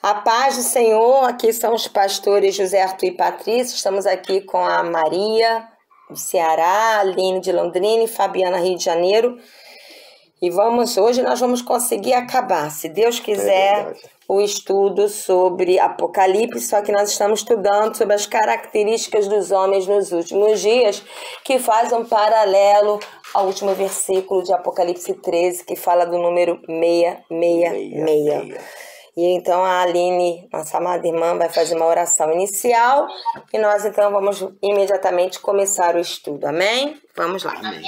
A paz do Senhor, aqui são os pastores José Arthur e Patrícia, estamos aqui com a Maria, do Ceará, Aline de Londrina e Fabiana, Rio de Janeiro. E hoje nós vamos conseguir acabar, se Deus quiser, o estudo sobre Apocalipse, só que nós estamos estudando sobre as características dos homens nos últimos dias, que faz um paralelo ao último versículo de Apocalipse 13, que fala do número 666. E então a Aline, nossa amada irmã, vai fazer uma oração inicial e nós então vamos imediatamente começar o estudo. Amém? Vamos lá. Amém.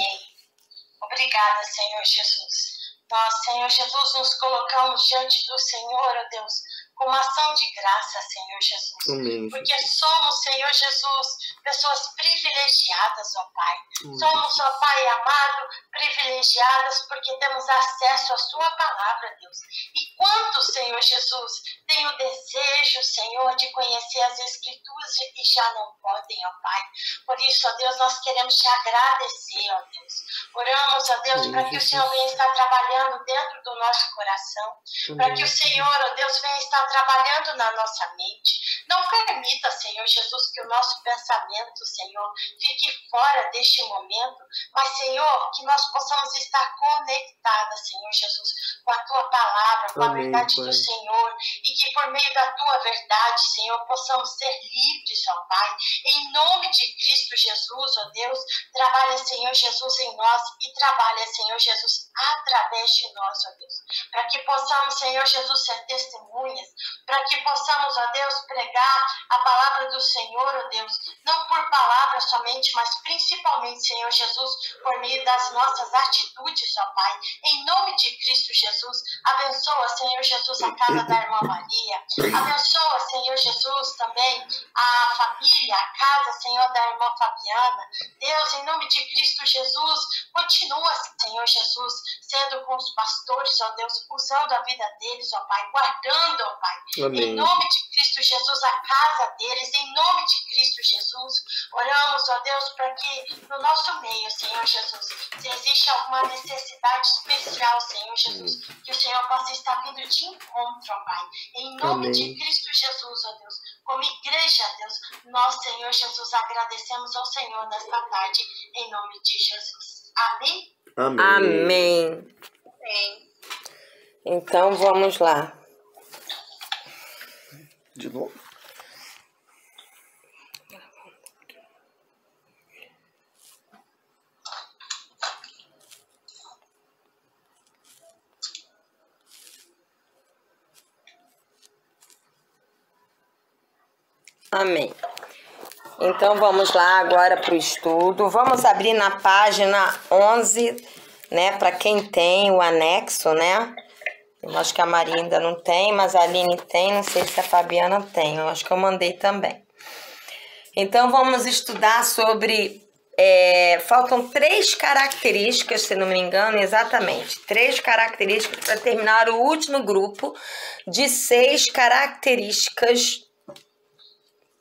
Obrigada, Senhor Jesus. Nós, Senhor Jesus, nos colocamos diante do Senhor, ó Deus, com uma ação de graça, Senhor Jesus. Amém. Porque somos, Senhor Jesus, pessoas privilegiadas, ó Pai. Somos, ó Pai amado, privilegiadas porque temos acesso à Sua palavra, Deus. E quantos, Senhor Jesus, têm o desejo, Senhor, de conhecer as Escrituras e já não podem, ó Pai. Por isso, ó Deus, nós queremos te agradecer, ó Deus. Oramos, ó Deus, para que o Senhor venha estar trabalhando dentro do nosso coração. Para que o Senhor, ó Deus, venha estar trabalhando na nossa mente. Não permita, Senhor Jesus, que o nosso pensamento, Senhor, fique fora deste momento, mas, Senhor, que nós possamos estar conectadas, Senhor Jesus, com a Tua palavra, com a verdade do Senhor, e que por meio da Tua verdade, Senhor, possamos ser livres, ó Pai. Em nome de Cristo Jesus, ó Deus, trabalha, Senhor Jesus, em nós e trabalha, Senhor Jesus, através de nós, ó Deus, para que possamos, Senhor Jesus, ser testemunhas, para que possamos, ó Deus, pregar a palavra do Senhor, ó Deus, não por palavras somente, mas principalmente, Senhor Jesus, por meio das nossas atitudes, ó Pai. Em nome de Cristo Jesus, abençoa, Senhor Jesus, a casa da irmã Maria, abençoa, Senhor Jesus, também a família, a casa, Senhor, da irmã Fabiana. Deus, em nome de Cristo Jesus, continua, Senhor Jesus, sendo com os pastores, ó Deus, usando a vida deles, ó Pai, guardando, ó Pai. Amém. Em nome de Cristo Jesus, a casa deles, em nome de Cristo Jesus, oramos, ó Deus, para que no nosso meio, Senhor Jesus, se existe alguma necessidade especial, Senhor Jesus, que o Senhor possa estar vindo de encontro, ó Pai. Em nome de Cristo Jesus, ó Deus, como igreja, Deus, nós, Senhor Jesus, agradecemos ao Senhor nesta tarde, em nome de Jesus. Amém? Amém. Amém. Então vamos lá. De novo? Amém. Então vamos lá agora para o estudo. Vamos abrir na página 11, né? Para quem tem o anexo, né? Eu acho que a Maria ainda não tem, mas a Aline tem. Não sei se a Fabiana tem. Eu acho que eu mandei também. Então vamos estudar sobre... faltam 3 características, se não me engano, exatamente. 3 características para terminar o último grupo de 6 características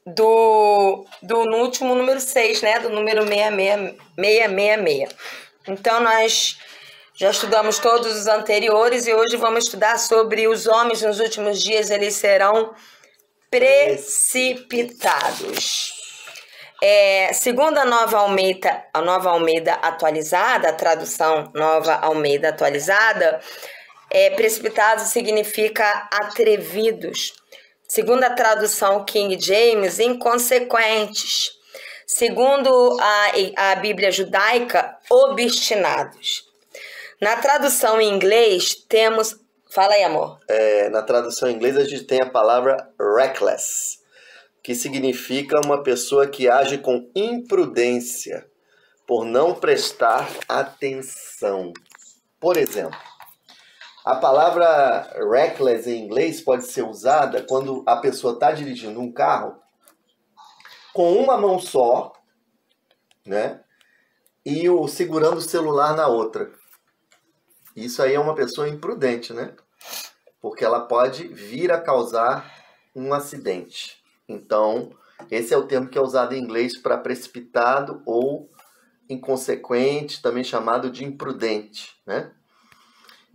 no último número 6, né? Do número 666. Então, nós já estudamos todos os anteriores e hoje vamos estudar sobre os homens nos últimos dias, eles serão precipitados. Segundo a Nova Almeida atualizada, a tradução Nova Almeida atualizada, precipitados significa atrevidos. Segundo a tradução King James, inconsequentes. Segundo a Bíblia judaica, obstinados. Na tradução em inglês, temos... Fala aí, amor. Na tradução em inglês, a gente tem a palavra reckless, que significa uma pessoa que age com imprudência, por não prestar atenção. Por exemplo, a palavra reckless em inglês pode ser usada quando a pessoa está dirigindo um carro com uma mão só, né? E segurando o celular na outra. Isso aí é uma pessoa imprudente, né? Porque ela pode vir a causar um acidente. Então, esse é o termo que é usado em inglês para precipitado ou inconsequente, também chamado de imprudente, né?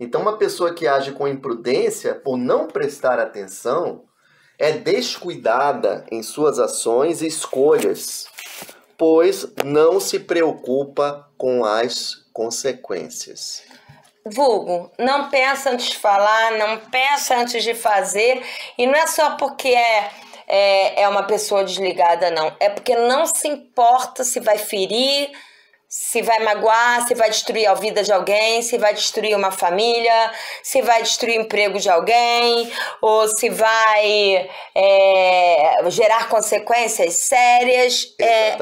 Então, uma pessoa que age com imprudência, por não prestar atenção, é descuidada em suas ações e escolhas, pois não se preocupa com as consequências. Vulgo, não pensa antes de falar, não pensa antes de fazer, e não é só porque é uma pessoa desligada, não. É porque não se importa se vai ferir, se vai magoar, se vai destruir a vida de alguém, se vai destruir uma família, se vai destruir o emprego de alguém, ou se vai gerar consequências sérias.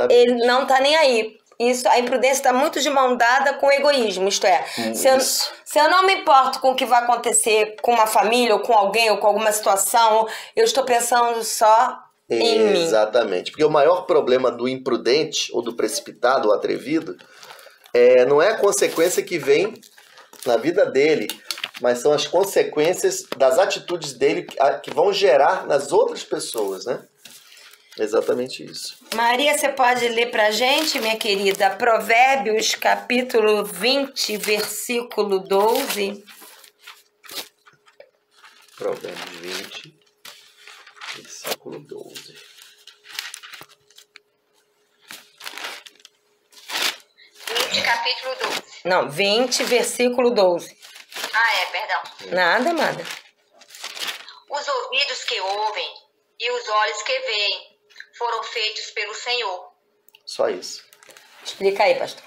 Ele não está nem aí. Isso, a imprudência está muito de mão dada com o egoísmo, isto é, se eu não me importo com o que vai acontecer com uma família, ou com alguém, ou com alguma situação, eu estou pensando só em mim. Exatamente, porque o maior problema do imprudente, ou do precipitado, ou atrevido, não é a consequência que vem na vida dele, mas são as consequências das atitudes dele que vão gerar nas outras pessoas, né? Exatamente isso. Maria, você pode ler pra gente, minha querida, Provérbios, capítulo 20, versículo 12? Provérbios 20, versículo 12. Capítulo 12. Não, 20, versículo 12. Perdão. Nada, amada. Os ouvidos que ouvem e os olhos que veem foram feitos pelo Senhor. Só isso. Explica aí, pastor.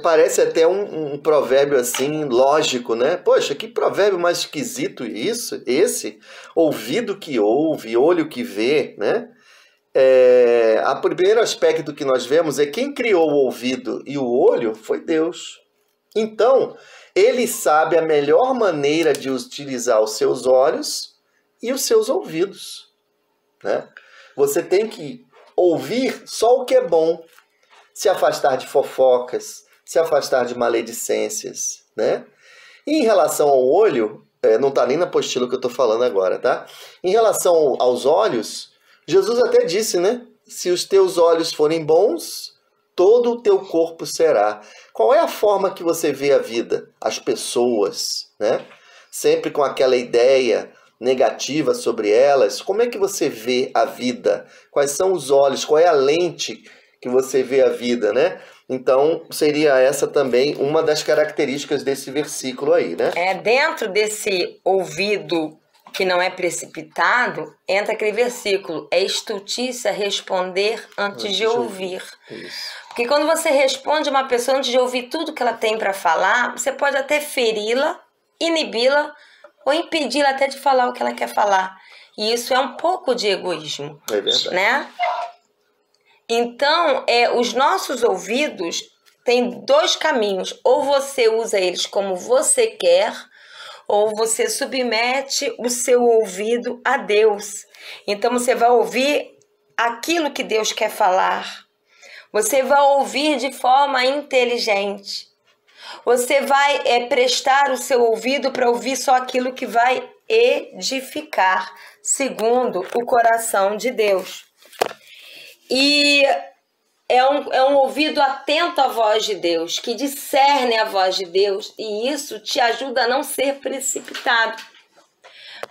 Parece até um provérbio assim, lógico, né? Poxa, que provérbio mais esquisito esse. Ouvido que ouve, olho que vê, né? O primeiro aspecto que nós vemos é quem criou o ouvido e o olho foi Deus. Então, ele sabe a melhor maneira de utilizar os seus olhos e os seus ouvidos, né? Você tem que ouvir só o que é bom, se afastar de fofocas, se afastar de maledicências, né? E em relação ao olho, não está nem na apostila que eu estou falando agora, tá? Em relação aos olhos, Jesus até disse, né? Se os teus olhos forem bons, todo o teu corpo será. Qual é a forma que você vê a vida? As pessoas, né? Sempre com aquela ideia negativa sobre elas. Como é que você vê a vida? Quais são os olhos? Qual é a lente que você vê a vida, né? Então, seria essa também uma das características desse versículo aí, né? Dentro desse ouvido que não é precipitado, entra aquele versículo, é estultícia responder antes de ouvir. Isso. Porque quando você responde uma pessoa antes de ouvir tudo que ela tem para falar, você pode até feri-la, inibi-la, ou impedi-la até de falar o que ela quer falar. E isso é um pouco de egoísmo. É verdade. Né? Então, os nossos ouvidos têm dois caminhos. Ou você usa eles como você quer, ou você submete o seu ouvido a Deus. Então, você vai ouvir aquilo que Deus quer falar. Você vai ouvir de forma inteligente. Você vai prestar o seu ouvido para ouvir só aquilo que vai edificar, segundo o coração de Deus. E é um ouvido atento à voz de Deus, que discerne a voz de Deus, e isso te ajuda a não ser precipitado.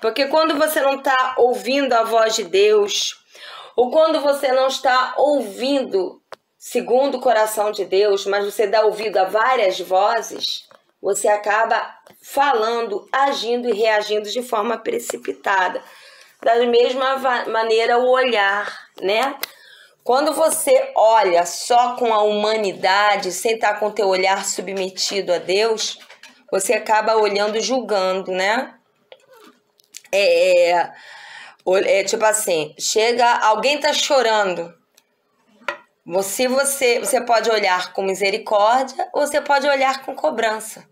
Porque quando você não está ouvindo a voz de Deus, ou quando você não está ouvindo segundo o coração de Deus, mas você dá ouvido a várias vozes, você acaba falando, agindo e reagindo de forma precipitada. Da mesma maneira, o olhar, né? Quando você olha só com a humanidade, sem estar com o teu olhar submetido a Deus, você acaba olhando julgando, né? Tipo assim, alguém tá chorando. Você pode olhar com misericórdia ou você pode olhar com cobrança.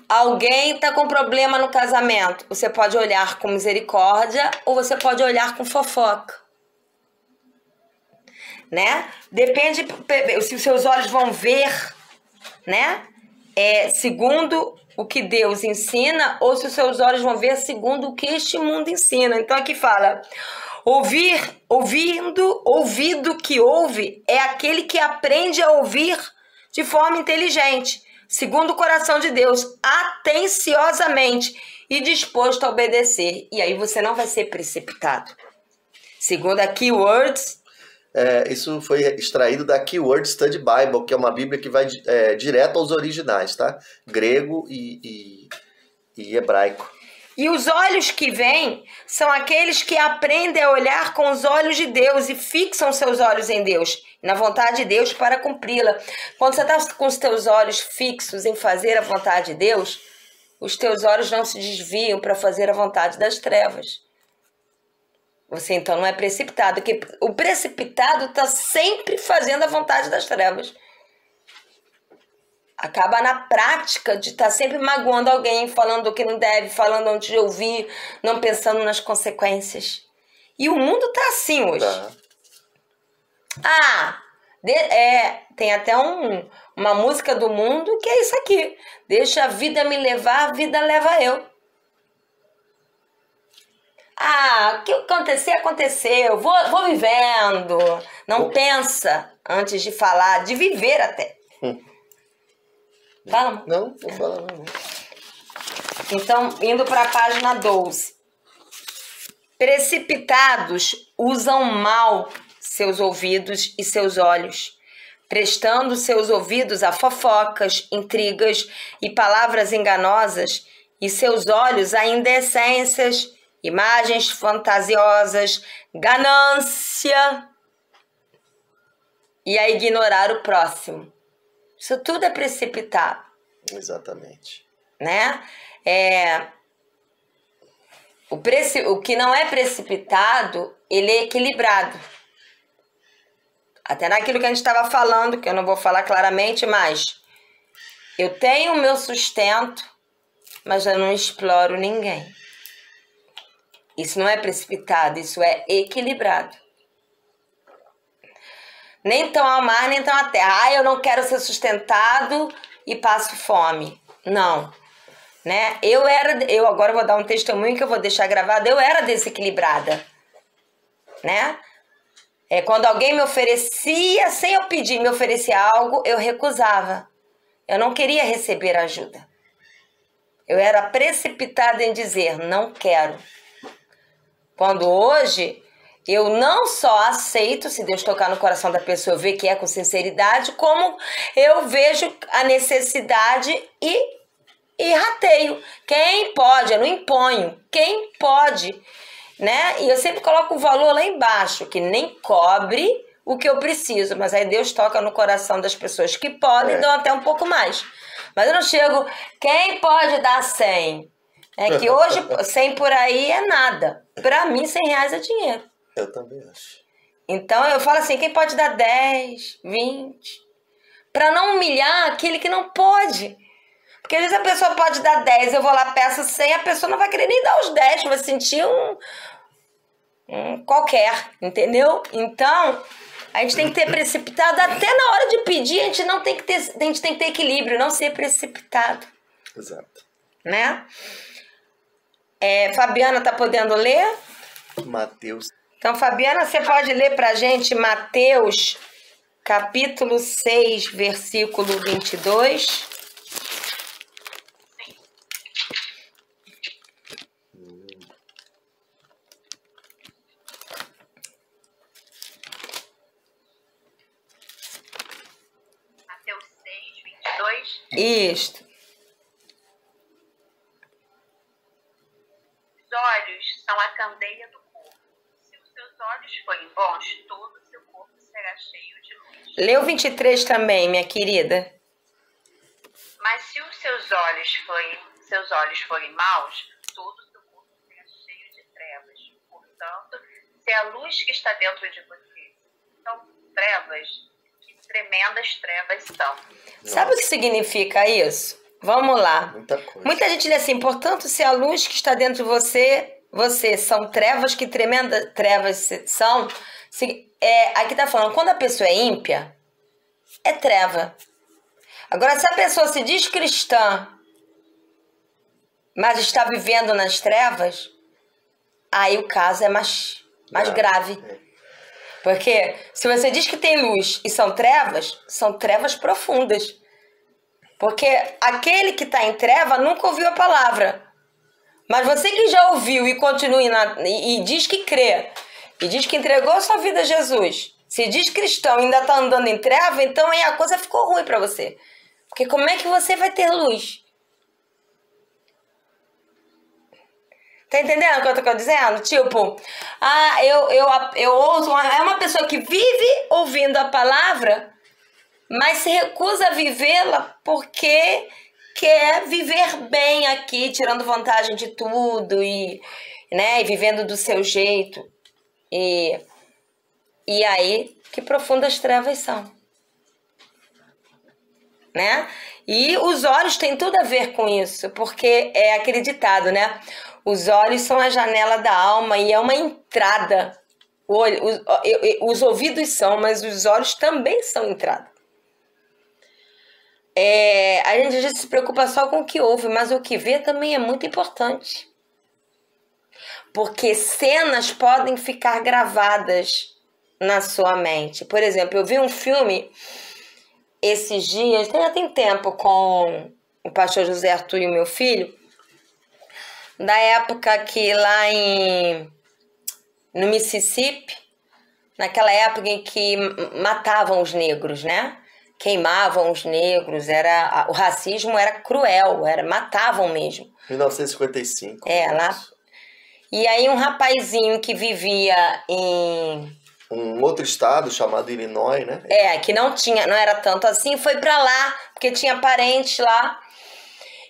Alguém está com problema no casamento. Você pode olhar com misericórdia ou você pode olhar com fofoca. Né? Depende se os seus olhos vão ver, né? Segundo o que Deus ensina ou se os seus olhos vão ver segundo o que este mundo ensina. Então aqui fala... Ouvido que ouve é aquele que aprende a ouvir de forma inteligente, segundo o coração de Deus, atenciosamente, e disposto a obedecer. E aí você não vai ser precipitado. Segundo a Keywords... Isso foi extraído da Keyword Study Bible, que é uma Bíblia que vai direto aos originais, tá? Grego e hebraico. E os olhos que vêm são aqueles que aprendem a olhar com os olhos de Deus e fixam seus olhos em Deus, na vontade de Deus para cumpri-la. Quando você está com os teus olhos fixos em fazer a vontade de Deus, os teus olhos não se desviam para fazer a vontade das trevas. Você então não é precipitado, porque o precipitado está sempre fazendo a vontade das trevas. Acaba na prática de estar sempre magoando alguém, falando o que não deve, falando antes de ouvir, não pensando nas consequências. E o mundo está assim hoje. Tem até uma música do mundo que é isso aqui. Deixa a vida me levar, a vida leva eu. O que acontecer, aconteceu. Vou vivendo. Não pensa antes de falar, de viver até. Fala, não, vou falar não. Então, indo para a página 12. Precipitados usam mal seus ouvidos e seus olhos, prestando seus ouvidos a fofocas, intrigas e palavras enganosas, e seus olhos a indecências, imagens fantasiosas, ganância e a ignorar o próximo. Isso tudo é precipitado. Exatamente. Né? O que não é precipitado, ele é equilibrado. Até naquilo que a gente estava falando, que eu não vou falar claramente, mas eu tenho o meu sustento, mas eu não exploro ninguém. Isso não é precipitado, isso é equilibrado. Nem tão ao mar, nem tão à terra. Eu não quero ser sustentado e passo fome. Não. Né? Eu agora vou dar um testemunho que eu vou deixar gravado. Eu era desequilibrada. Né? Quando alguém me oferecia, sem eu pedir, me oferecia algo, eu recusava. Eu não queria receber ajuda. Eu era precipitada em dizer, não quero. Quando hoje... eu não só aceito, se Deus tocar no coração da pessoa, ver que é com sinceridade, como eu vejo a necessidade e rateio. Quem pode, eu não imponho. Quem pode, né? E eu sempre coloco o valor lá embaixo, que nem cobre o que eu preciso. Mas aí Deus toca no coração das pessoas que podem e dão até um pouco mais. Mas eu não chego, quem pode dar 100? Que hoje 100 por aí é nada. Para mim, R$100 é dinheiro. Eu também acho. Então eu falo assim, quem pode dar 10, 20? Para não humilhar aquele que não pode. Porque às vezes a pessoa pode dar 10, eu vou lá, peço 100, a pessoa não vai querer nem dar os 10, vai sentir um qualquer, entendeu? Então, a gente tem que ter precipitado, até na hora de pedir, a gente tem que ter equilíbrio, não ser precipitado. Exato. Né? Fabiana tá podendo ler? Mateus. Então, Fabiana, você pode ler para a gente Mateus, capítulo 6, versículo 22? Sim. Mateus 6, 22? Isto. Os olhos são a candeia do olhos forem bons, todo o seu corpo será cheio de luz. Leu 23 também, minha querida. Mas se os seus olhos forem maus, todo o seu corpo será cheio de trevas. Portanto, se a luz que está dentro de você são trevas, que tremendas trevas são. Sabe o que significa isso? Vamos lá. Muita coisa. Muita gente diz assim, portanto, se a luz que está dentro de você são trevas, que tremendas trevas são. Aqui tá falando, quando a pessoa é ímpia, é treva. Agora, se a pessoa se diz cristã, mas está vivendo nas trevas, aí o caso é mais grave. Porque se você diz que tem luz e são trevas profundas. Porque aquele que está em treva nunca ouviu a palavra. Mas você que já ouviu e continua e diz que crê, e diz que entregou a sua vida a Jesus, se diz cristão e ainda está andando em treva, então aí a coisa ficou ruim para você. Porque como é que você vai ter luz? Tá entendendo o que eu tô dizendo? Tipo, eu ouço, é uma pessoa que vive ouvindo a palavra, mas se recusa a vivê-la porque quer viver bem aqui, tirando vantagem de tudo e vivendo do seu jeito. E aí, que profundas trevas são. Né? E os olhos têm tudo a ver com isso, porque é aquele ditado, né? Os olhos são a janela da alma e é uma entrada. Os ouvidos são, mas os olhos também são entrada. A gente às vezes se preocupa só com o que ouve, mas o que vê também é muito importante. Porque cenas podem ficar gravadas na sua mente. Por exemplo, eu vi um filme esses dias, já tem tempo, com o pastor José Arthur e o meu filho, da época que lá no Mississippi, naquela época em que matavam os negros, né? Queimavam os negros, o racismo era cruel, matavam mesmo. 1955. Lá. E aí um rapazinho que vivia em um outro estado chamado Illinois, né? Que não era tanto assim, foi pra lá, porque tinha parentes lá.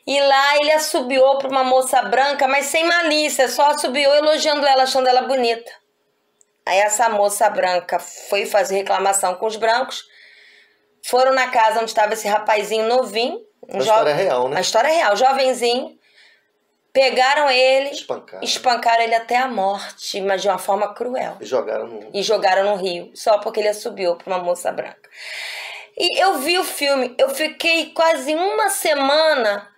E lá ele assobiou pra uma moça branca, mas sem malícia, só assobiou elogiando ela, achando ela bonita. Aí essa moça branca foi fazer reclamação com os brancos, foram na casa onde estava esse rapazinho novinho. A história é real, né? A história é real, jovenzinho. Pegaram ele, espancaram ele até a morte, mas de uma forma cruel. E jogaram no rio, só porque ele assobiou para uma moça branca. E eu vi o filme, eu fiquei quase uma semana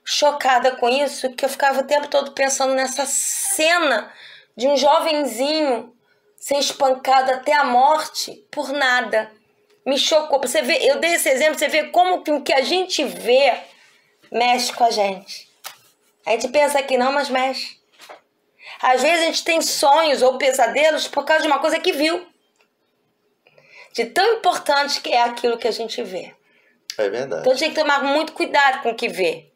chocada com isso, que eu ficava o tempo todo pensando nessa cena de um jovenzinho ser espancado até a morte por nada. Me chocou. Você vê, eu dei esse exemplo, você vê como que o que a gente vê mexe com a gente. A gente pensa que não, mas mexe. Às vezes a gente tem sonhos ou pesadelos por causa de uma coisa que viu. De tão importante que é aquilo que a gente vê. É verdade. Então a gente tem que tomar muito cuidado com o que vê.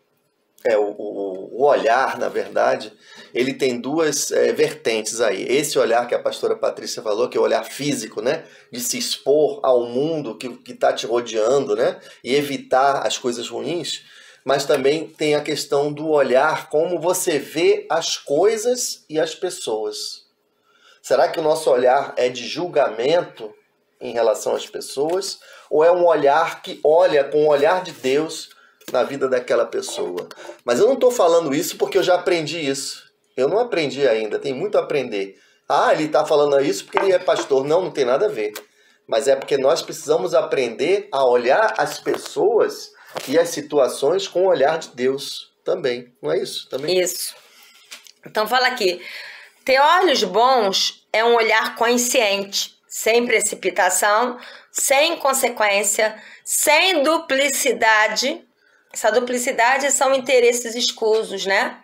O olhar, na verdade, ele tem duas vertentes aí. Esse olhar que a pastora Patrícia falou, que é o olhar físico, né? De se expor ao mundo que está te rodeando, né? E evitar as coisas ruins. Mas também tem a questão do olhar, como você vê as coisas e as pessoas. Será que o nosso olhar é de julgamento em relação às pessoas? Ou é um olhar que olha com o olhar de Deus na vida daquela pessoa? Mas eu não estou falando isso porque eu já aprendi isso. Eu não aprendi ainda, tem muito a aprender. Ele está falando isso porque ele é pastor. Não, não tem nada a ver. Mas é porque nós precisamos aprender a olhar as pessoas e as situações com o olhar de Deus também. Não é isso? Também? Isso. Então fala aqui. Ter olhos bons é um olhar consciente, sem precipitação, sem consequência, sem duplicidade. Essa duplicidade são interesses escusos, né?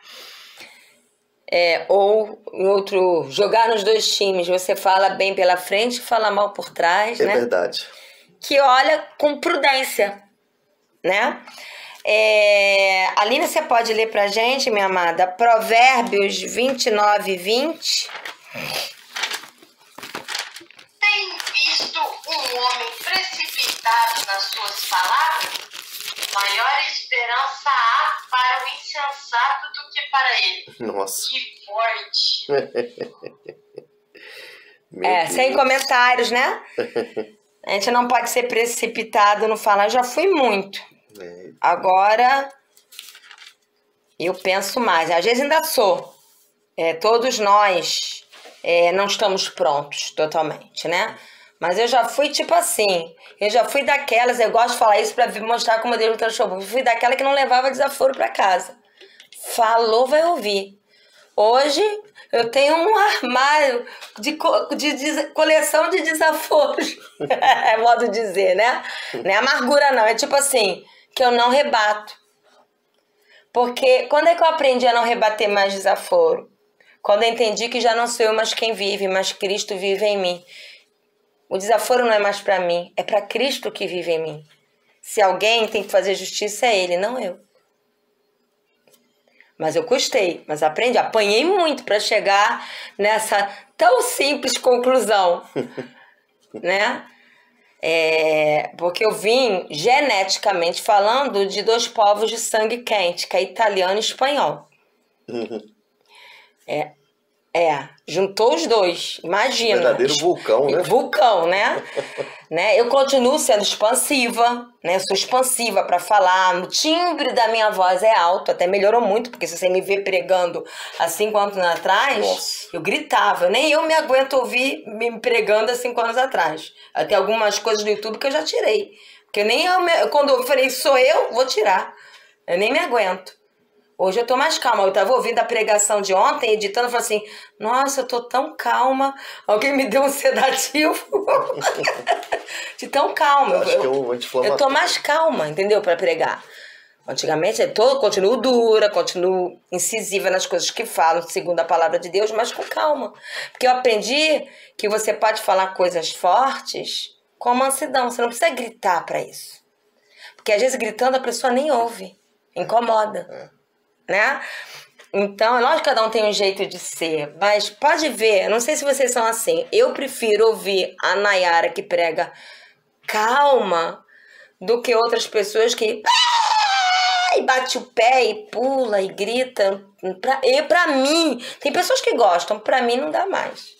Ou em outro, jogar nos dois times. Você fala bem pela frente e fala mal por trás, né? É verdade. Que olha com prudência, né? Aline, você pode ler pra gente, minha amada? Provérbios 29:20. Tem visto um homem precipitado nas suas palavras? Maior esperança há para o insensato do que para ele. Nossa. Que forte. Sem comentários, né? A gente não pode ser precipitado no falar. Eu já fui muito. Agora, eu penso mais. Às vezes ainda sou. Todos nós não estamos prontos totalmente, né? Mas eu já fui tipo assim. Eu já fui daquelas, eu gosto de falar isso pra mostrar como Deus me transformou. Eu fui daquela que não levava desaforo pra casa. Falou, vai ouvir. Hoje, eu tenho um armário de coleção de desaforos. É modo de dizer, né? Não é amargura, não. É tipo assim, que eu não rebato. Porque quando é que eu aprendi a não rebater mais desaforo? Quando eu entendi que já não sou eu mais quem vive, mas Cristo vive em mim. O desaforo não é mais para mim, é para Cristo que vive em mim. Se alguém tem que fazer justiça, é Ele, não eu. Mas eu custei, mas aprendi, apanhei muito para chegar nessa tão simples conclusão, né? Porque eu vim geneticamente falando de 2 povos de sangue quente, que é italiano e espanhol. Juntou os 2, imagina. Verdadeiro vulcão, né? Vulcão, né? Eu continuo sendo expansiva, né? Eu sou expansiva para falar. O timbre da minha voz é alto, até melhorou muito, porque se você me vê pregando há 5 anos atrás, nossa, eu gritava. Nem eu me aguento ouvir me pregando há 5 anos atrás. Até algumas coisas do YouTube que eu já tirei. Porque nem eu, quando eu falei, sou eu, vou tirar. Eu nem me aguento. Hoje eu tô mais calma. Eu tava ouvindo a pregação de ontem, editando, eu falei assim, nossa, eu tô tão calma. Alguém me deu um sedativo. De tão calma. Eu tô mais calma, entendeu? Pra pregar. Antigamente, continuo dura, continuo incisiva nas coisas que falo, segundo a palavra de Deus, mas com calma. Porque eu aprendi que você pode falar coisas fortes com mansidão. Você não precisa gritar pra isso. Porque às vezes gritando a pessoa nem ouve. Incomoda. Né? Então, é lógico que cada um tem um jeito de ser, mas pode ver, não sei se vocês são assim, eu prefiro ouvir a Nayara que prega calma do que outras pessoas que e bate o pé e pula e grita. Pra mim, tem pessoas que gostam, pra mim não dá mais.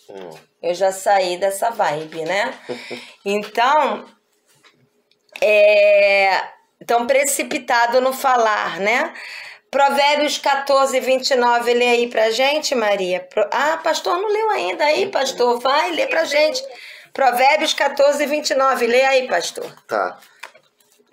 Eu já saí dessa vibe, né? Então, tão precipitado no falar, né? Provérbios 14, 29, lê aí pra gente, Maria. Pastor não leu ainda aí, pastor. Vai, lê pra gente. Provérbios 14, 29, lê aí, pastor. Tá.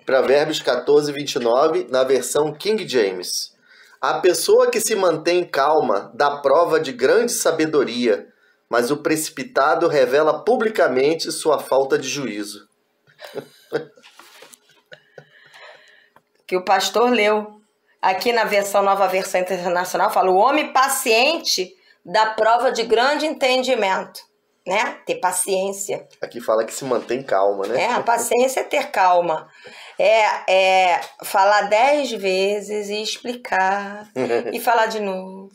Provérbios 14, 29, na versão King James. A pessoa que se mantém calma dá prova de grande sabedoria, mas o precipitado revela publicamente sua falta de juízo. Que o pastor leu. Aqui na nova versão internacional, fala: o homem paciente dá prova de grande entendimento, né? Ter paciência. Aqui fala que se mantém calma, né? A paciência é ter calma. Falar 10 vezes e explicar. E falar de novo.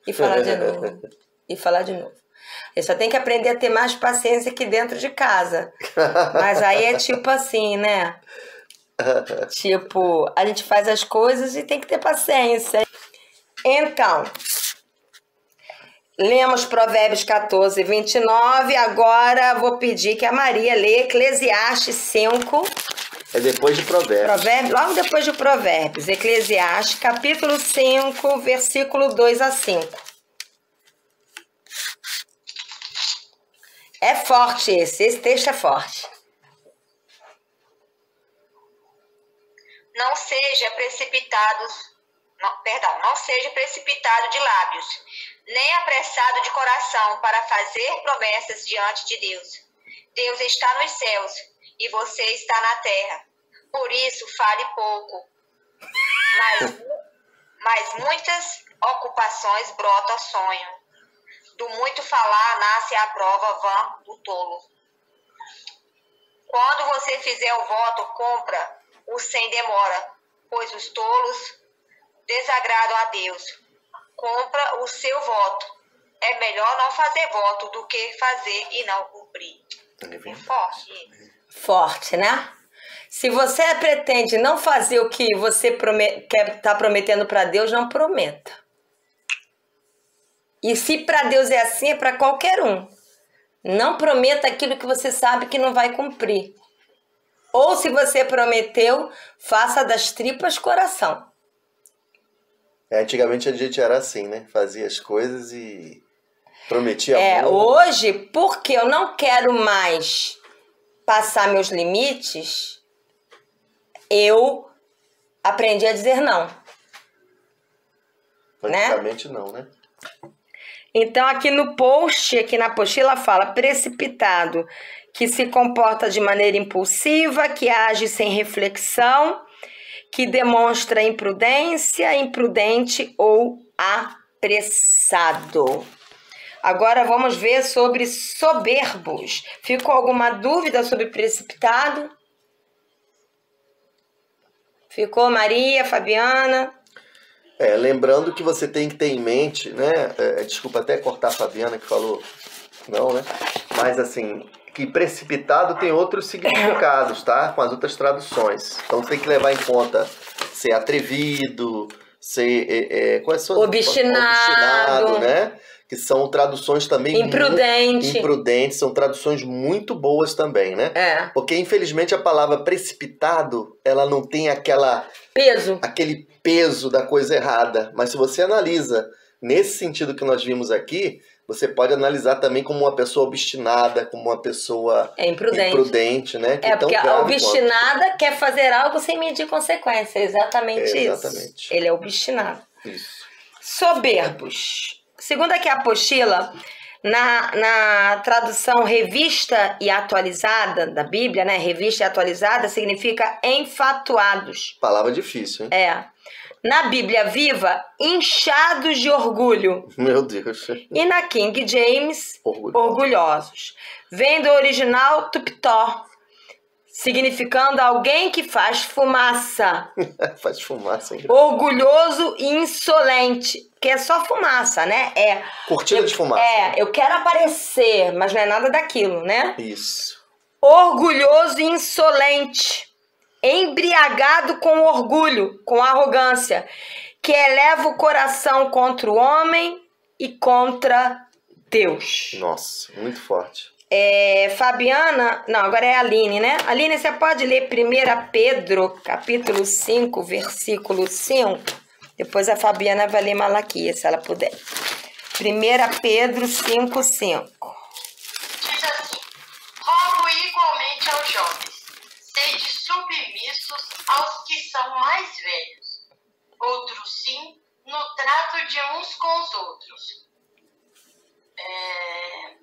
E falar de novo. E falar de novo. Você só tem que aprender a ter mais paciência aqui dentro de casa. Mas aí é tipo assim, né? Tipo, a gente faz as coisas e tem que ter paciência. Então, lemos Provérbios 14, 29. Agora vou pedir que a Maria lê Eclesiastes 5. É depois de Provérbios. Logo depois de Provérbios. Eclesiastes, capítulo 5, versículo 2 a 5. É forte esse texto é forte. Não seja precipitado de lábios, nem apressado de coração para fazer promessas diante de Deus. Deus está nos céus e você está na terra. Por isso, fale pouco. Mas muitas ocupações brotam sonho. Do muito falar nasce a prova vã do tolo. Quando você fizer o voto, cumpra-o sem demora, pois os tolos desagradam a Deus. Cumpra o seu voto. É melhor não fazer voto do que fazer e não cumprir. É forte. Forte, né? Se você pretende não fazer o que você está prometendo para Deus, não prometa. E se para Deus é assim, é para qualquer um. Não prometa aquilo que você sabe que não vai cumprir. Ou se você prometeu, faça das tripas coração. Antigamente a gente era assim, né? Fazia as coisas e prometia muito. Hoje, porque eu não quero mais passar meus limites, eu aprendi a dizer não. Praticamente não, né? Então, aqui no post, aqui na apostila fala precipitado, que se comporta de maneira impulsiva, que age sem reflexão, que demonstra imprudência, imprudente ou apressado. Agora vamos ver sobre soberbos. Ficou alguma dúvida sobre precipitado? Ficou, Maria, Fabiana? Lembrando que você tem que ter em mente, né? Desculpa até cortar a Fabiana que falou, não, né? Mas assim, que precipitado tem outros significados, tá? Com as outras traduções. Então você tem que levar em conta ser atrevido, ser obstinado, né? Que são traduções também imprudentes, são traduções muito boas também, né? Porque infelizmente a palavra precipitado, ela não tem aquele peso da coisa errada, mas se você analisa nesse sentido que nós vimos aqui, você pode analisar também como uma pessoa obstinada, como uma pessoa imprudente, né? Porque a obstinada quer fazer algo sem medir consequência, exatamente isso. Ele é obstinado. Isso. Soberbos. Segundo aqui a apostila, na tradução revista e atualizada da Bíblia, né? Revista e atualizada significa enfatuados. Palavra difícil, hein? Na Bíblia Viva, inchados de orgulho. Meu Deus. E na King James, orgulhosos. Vem do original tuptó, significando alguém que faz fumaça. Faz fumaça. Orgulhoso e insolente, que é só fumaça, né? Cortina de fumaça. Eu quero aparecer, mas não é nada daquilo, né? Isso. Orgulhoso e insolente. Embriagado com orgulho, com arrogância, que eleva o coração contra o homem e contra Deus. Nossa, muito forte. Fabiana, não, agora é a Aline, né? Aline, você pode ler 1 Pedro, capítulo 5, versículo 5? Depois a Fabiana vai ler Malaquias, se ela puder. 1 Pedro 5, 5. Diz assim: rogo igualmente aos jovens, sede submissos aos que são mais velhos. Outros sim, no trato de uns com os outros.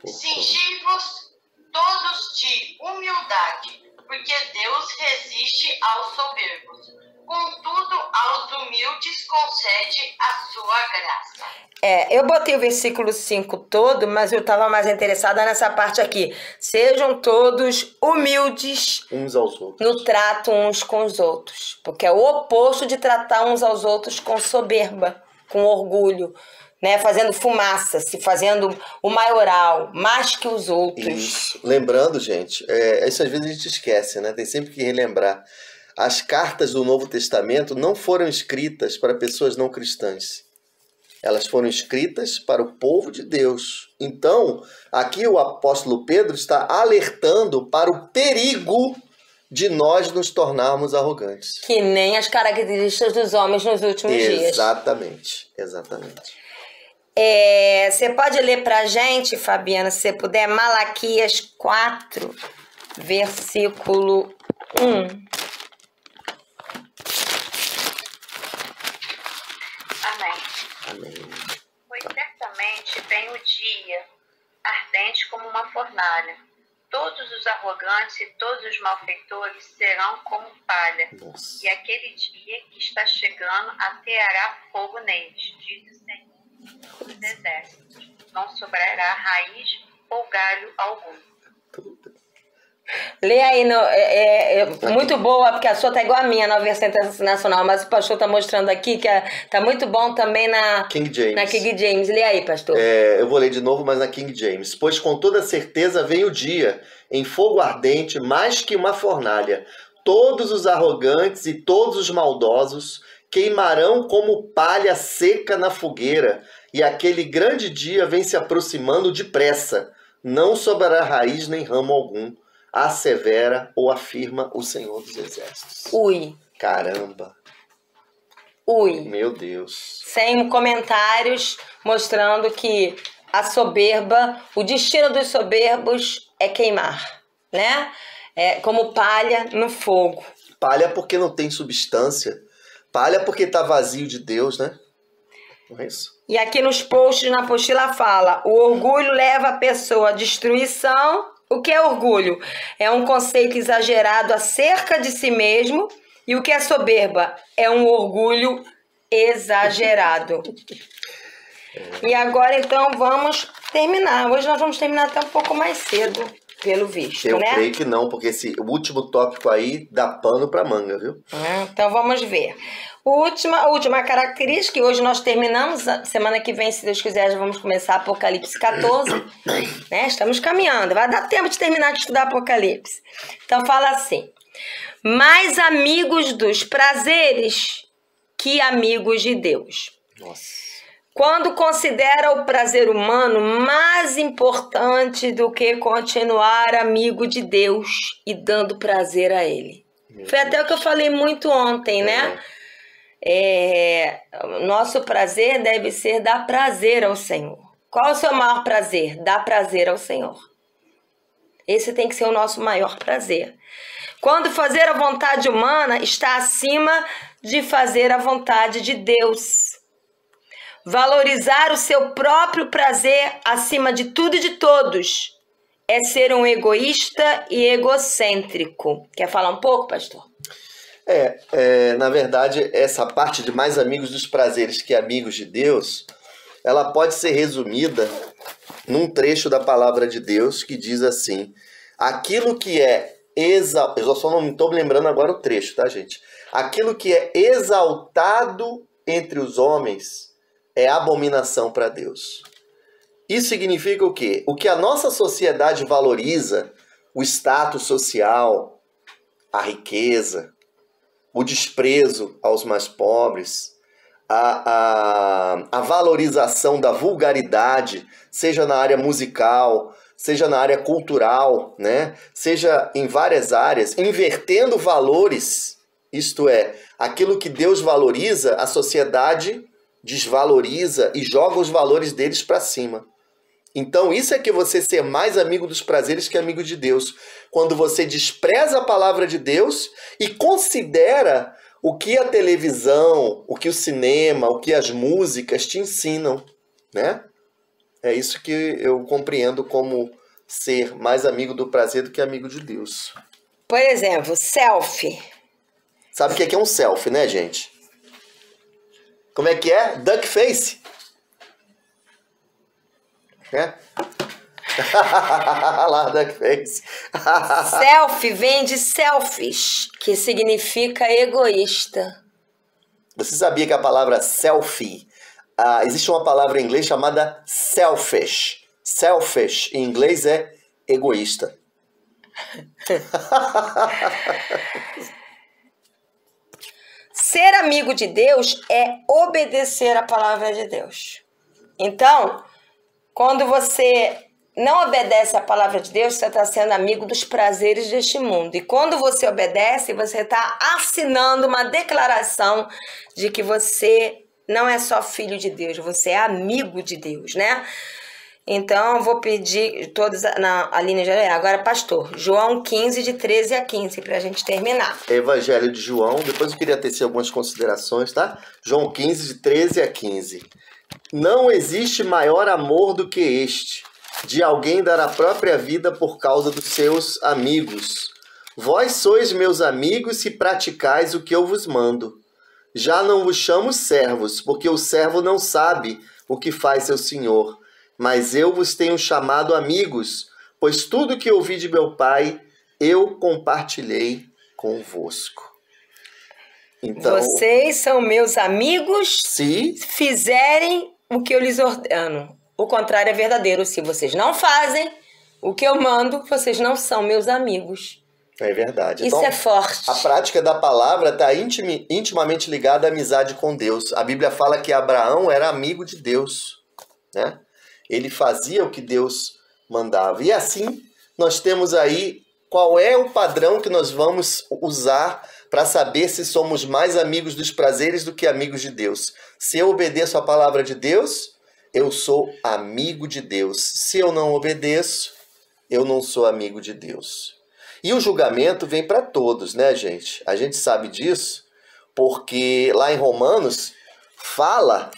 Cingivos todos de humildade, porque Deus resiste aos soberbos. Contudo, aos humildes concede a sua graça. Eu botei o versículo 5 todo, mas eu estava mais interessada nessa parte aqui. Sejam todos humildes uns aos outros, no trato uns com os outros. Porque é o oposto de tratar uns aos outros com soberba, com orgulho, né? Fazendo fumaça, se fazendo o maioral, mais que os outros. Isso. Lembrando, gente, isso às vezes a gente esquece, né? Tem sempre que relembrar. As cartas do Novo Testamento não foram escritas para pessoas não cristãs. Elas foram escritas para o povo de Deus. Então, aqui o apóstolo Pedro está alertando para o perigo de nós nos tornarmos arrogantes. Que nem as características dos homens nos últimos dias. Exatamente. Você pode ler para a gente, Fabiana, se você puder, Malaquias 4, versículo 1. Amém. Pois certamente vem o dia, ardente como uma fornalha. Todos os arrogantes e todos os malfeitores serão como palha. Nossa. E aquele dia que está chegando ateará fogo neles, diz o Senhor dos exércitos. Não sobrará raiz ou galho algum. Lê aí, muito boa, porque a sua tá igual a minha na versão internacional, mas o pastor tá mostrando aqui que tá muito bom também na King James. Na King James. Lê aí, pastor. Eu vou ler de novo, mas na King James. Pois com toda certeza vem o dia, em fogo ardente, mais que uma fornalha. Todos os arrogantes e todos os maldosos queimarão como palha seca na fogueira, e aquele grande dia vem se aproximando depressa. Não sobrará raiz nem ramo algum. Assevera ou afirma o Senhor dos Exércitos. Ui. Caramba. Ui. Meu Deus. Sem comentários, mostrando que a soberba, o destino dos soberbos é queimar, né? É como palha no fogo. Palha porque não tem substância. Palha porque está vazio de Deus, né? Não é isso? E aqui nos posts na apostila fala: o orgulho leva a pessoa à destruição. O que é orgulho? É um conceito exagerado acerca de si mesmo E o que é soberba? É um orgulho exagerado. E agora, então, vamos terminar. Hoje nós vamos terminar até um pouco mais cedo, pelo visto, Eu né? creio que não, porque esse último tópico aí dá pano pra manga, viu? Então, vamos ver. A última característica, e hoje nós terminamos, semana que vem, se Deus quiser, já vamos começar Apocalipse 14, né? Estamos caminhando, vai dar tempo de terminar de estudar Apocalipse. Então, fala assim: mais amigos dos prazeres que amigos de Deus. Nossa. Quando considera o prazer humano mais importante do que continuar amigo de Deus e dando prazer a Ele. Foi até o que eu falei muito ontem, né? Nosso prazer deve ser dar prazer ao Senhor. Qual é o seu maior prazer? Dar prazer ao Senhor. Esse tem que ser o nosso maior prazer. Quando fazer a vontade humana está acima de fazer a vontade de Deus. Valorizar o seu próprio prazer acima de tudo e de todos é ser um egoísta e egocêntrico. Quer falar um pouco, pastor? Na verdade, essa parte de mais amigos dos prazeres que amigos de Deus, ela pode ser resumida num trecho da palavra de Deus que diz assim: aquilo que é eu só não estou me lembrando agora o trecho, tá, gente? Aquilo que é exaltado entre os homens é abominação para Deus. Isso significa o quê? O que a nossa sociedade valoriza, o status social, a riqueza, o desprezo aos mais pobres, a valorização da vulgaridade, seja na área musical, seja na área cultural, né? Seja em várias áreas, invertendo valores, isto é, aquilo que Deus valoriza, a sociedade desvaloriza e joga os valores deles para cima. Então isso é que você ser mais amigo dos prazeres que amigo de Deus. Quando você despreza a palavra de Deus e considera o que a televisão, o que o cinema, o que as músicas te ensinam, né? É isso que eu compreendo como ser mais amigo do prazer do que amigo de Deus. Por exemplo, selfie. Sabe o que é um selfie, né, gente? Como é que é? Duck face. É? Lá, duck face. Selfie vem de selfish, que significa egoísta. Você sabia que a palavra selfie, existe uma palavra em inglês chamada selfish. Selfish, em inglês, é egoísta. Ser amigo de Deus é obedecer a palavra de Deus. Então, quando você não obedece a palavra de Deus, você está sendo amigo dos prazeres deste mundo. E quando você obedece, você está assinando uma declaração de que você não é só filho de Deus, você é amigo de Deus, né? Então, eu vou pedir todos na linha geral. Agora, pastor, João 15, de 13 a 15, para a gente terminar. Evangelho de João, depois eu queria tecer algumas considerações, tá? João 15, de 13 a 15. Não existe maior amor do que este, de alguém dar a própria vida por causa dos seus amigos. Vós sois meus amigos se praticais o que eu vos mando. Já não vos chamo servos, porque o servo não sabe o que faz seu senhor. Mas eu vos tenho chamado amigos, pois tudo que ouvi de meu Pai, eu compartilhei convosco. Então, vocês são meus amigos se fizerem o que eu lhes ordeno. O contrário é verdadeiro. Se vocês não fazem o que eu mando, vocês não são meus amigos. É verdade. Isso então, é forte. A prática da palavra está intimamente ligada à amizade com Deus. A Bíblia fala que Abraão era amigo de Deus, né? Ele fazia o que Deus mandava. E assim, nós temos aí qual é o padrão que nós vamos usar para saber se somos mais amigos dos prazeres do que amigos de Deus. Se eu obedeço a palavra de Deus, eu sou amigo de Deus. Se eu não obedeço, eu não sou amigo de Deus. E o julgamento vem para todos, né, gente? A gente sabe disso porque lá em Romanos fala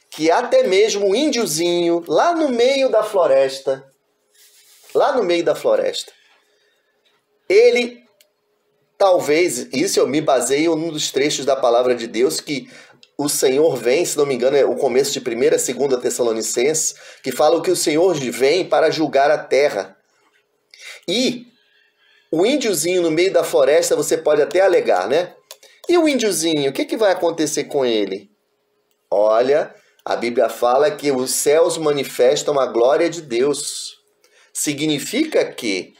que até mesmo o índiozinho, lá no meio da floresta, ele talvez, isso eu me baseio num dos trechos da palavra de Deus que o Senhor vem, se não me engano, é o começo de 1ª e 2ª Tessalonicenses, que fala que o Senhor vem para julgar a terra. E o índiozinho no meio da floresta, você pode até alegar, né? E o índiozinho, o que vai acontecer com ele? Olha, a Bíblia fala que os céus manifestam a glória de Deus. Significa que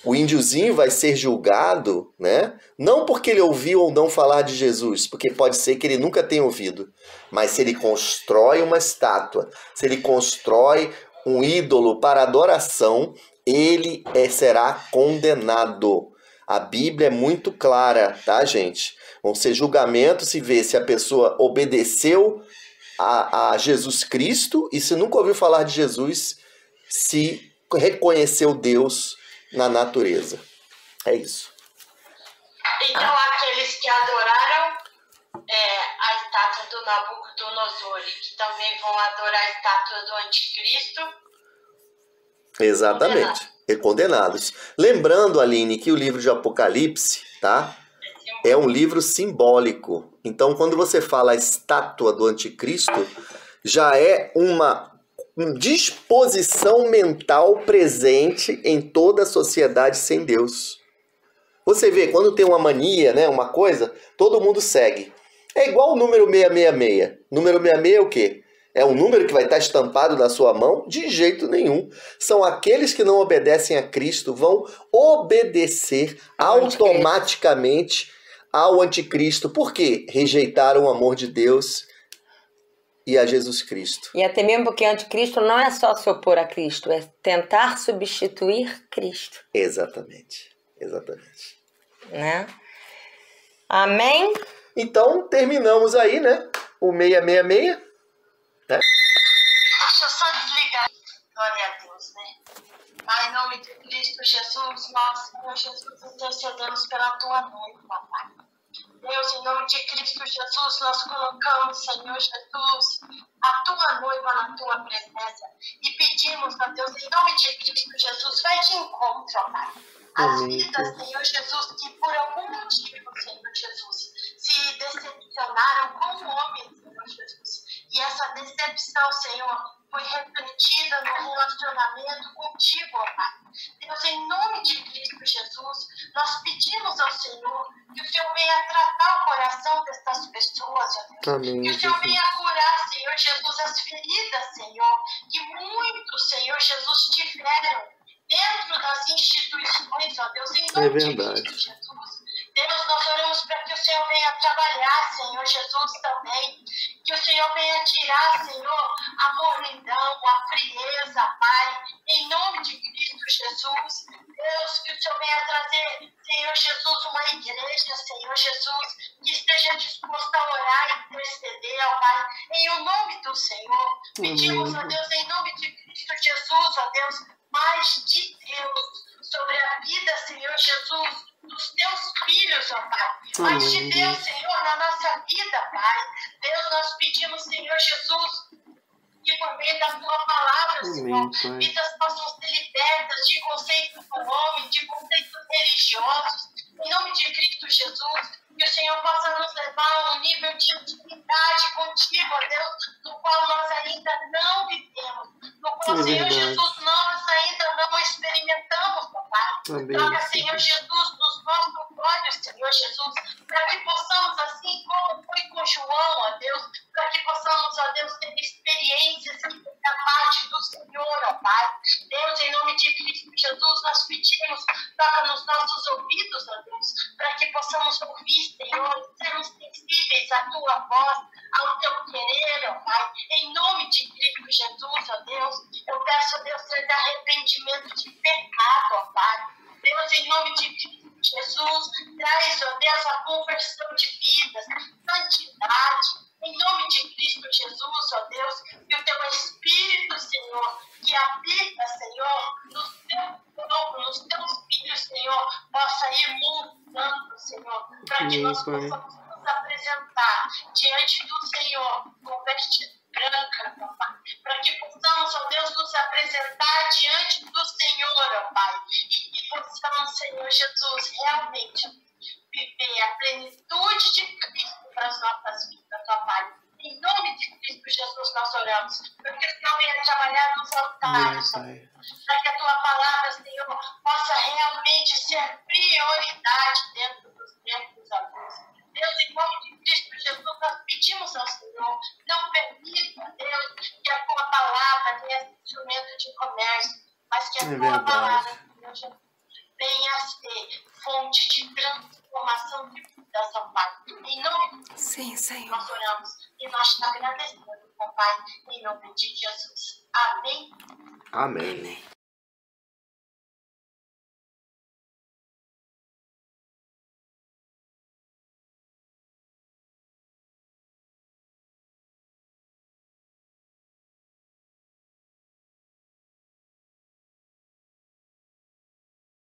o índiozinho vai ser julgado, né? Não porque ele ouviu ou não falar de Jesus, porque pode ser que ele nunca tenha ouvido, mas se ele constrói uma estátua, se ele constrói um ídolo para adoração, ele será condenado. A Bíblia é muito clara, tá, gente? Vão ser julgamentos se vê se a pessoa obedeceu a Jesus Cristo e se nunca ouviu falar de Jesus, se reconheceu Deus na natureza. É isso. Então, aqueles que adoraram a estátua do Nabucodonosor, que também vão adorar a estátua do Anticristo. Exatamente. Condenados. Lembrando, Aline, que o livro de Apocalipse, tá? É um livro simbólico. Então, quando você fala a estátua do Anticristo, já é uma disposição mental presente em toda a sociedade sem Deus. Você vê, quando tem uma mania, né, uma coisa, todo mundo segue. É igual o número 666. Número 66 é o quê? É um número que vai estar estampado na sua mão? De jeito nenhum. São aqueles que não obedecem a Cristo, vão obedecer automaticamente ao Anticristo. Por quê? Rejeitaram o amor de Deus e a Jesus Cristo. E até mesmo porque Anticristo não é só se opor a Cristo, é tentar substituir Cristo. Exatamente. Exatamente. Né? Amém? Então, terminamos aí, né? O 666. Né? Deixa eu só desligar. Glória a Deus, né? Pai, em nome de Cristo Jesus, nós, Senhor Jesus, intercedemos pela tua noiva, Pai. Deus, em nome de Cristo Jesus, nós colocamos, Senhor Jesus, a tua noiva na tua presença e pedimos a Deus, em nome de Cristo Jesus, vai de encontro, ó Pai. As vidas, Senhor Jesus, que por algum motivo, Senhor Jesus, se decepcionaram com o homem, Senhor Jesus. E essa decepção, Senhor, foi refletida no relacionamento contigo, ó Pai. Deus, em nome de Cristo Jesus, nós pedimos ao Senhor que o Senhor venha tratar o coração dessas pessoas, ó Deus. Amém, que o Senhor venha curar, Senhor Jesus, as feridas, Senhor, que muitos, Senhor Jesus, tiveram dentro das instituições, ó Deus, em nome de Cristo Jesus. Deus, nós oramos para que o Senhor venha trabalhar, Senhor Jesus, também. Que o Senhor venha tirar, Senhor, a mornidão, a frieza, Pai, em nome de Cristo Jesus. Deus, que o Senhor venha trazer, Senhor Jesus, uma igreja, Senhor Jesus, que esteja disposta a orar e interceder, ó Pai, em o nome do Senhor. Pedimos, ó Deus, em nome de Cristo Jesus, ó Deus, mais de Deus sobre a vida, Senhor Jesus, dos teus filhos, ó Pai. Mais de Deus, Senhor, na nossa vida, Pai. Deus, nós pedimos, Senhor Jesus, que por meio da tua palavra, Senhor, vidas possam ser libertas de conceitos do homem, de conceitos religiosos. Em nome de Cristo Jesus, que o Senhor possa nos levar a um nível de intimidade contigo, ó Deus, no qual nós ainda não vivemos, no qual, Senhor Jesus, nós ainda não experimentamos, ó Pai. Toca, Senhor Jesus, nos nossos olhos, Senhor Jesus, para que possamos, assim como foi com João, ó Deus, para que possamos, ó Deus, ter experiências da parte do Senhor, ó Pai. Deus, em nome de Cristo Jesus, nós pedimos, toca nos nossos ouvidos, ó Deus, para que possamos ouvir, Senhor, sermos sensíveis à tua voz, ao teu querer, ó Pai. Em nome de Cristo Jesus, ó Deus, eu peço, ó Deus, trazer arrependimento de pecado, ó Pai. Deus, em nome de Cristo Jesus, traz, ó Deus, a conversão de vidas, santidade. Em nome de Cristo Jesus, ó Deus, que o teu Espírito, Senhor, que habita, Senhor, nos teus corpo, nos teus filhos, Senhor, possa ir mudando, Senhor, para que nós possamos nos apresentar diante do Senhor com veste branca, ó Pai, para que possamos, ó Deus, nos apresentar diante do Senhor, ó Pai, e que possamos, Senhor Jesus, realmente porque Senhor venha trabalhar nos altares, para que a tua palavra, Senhor, possa realmente ser prioridade dentro dos templos agudos. Deus, em nome de Cristo Jesus, nós pedimos ao Senhor, não permita, Deus, que a tua palavra tenha instrumento de comércio, mas que a tua palavra, Senhor Jesus, venha a ser fonte de transformação de vida, São Pai. Em nome de Sim, Senhor. nós oramos e nós te agradecemos, Pai, em nome de Jesus. Amém. Amém.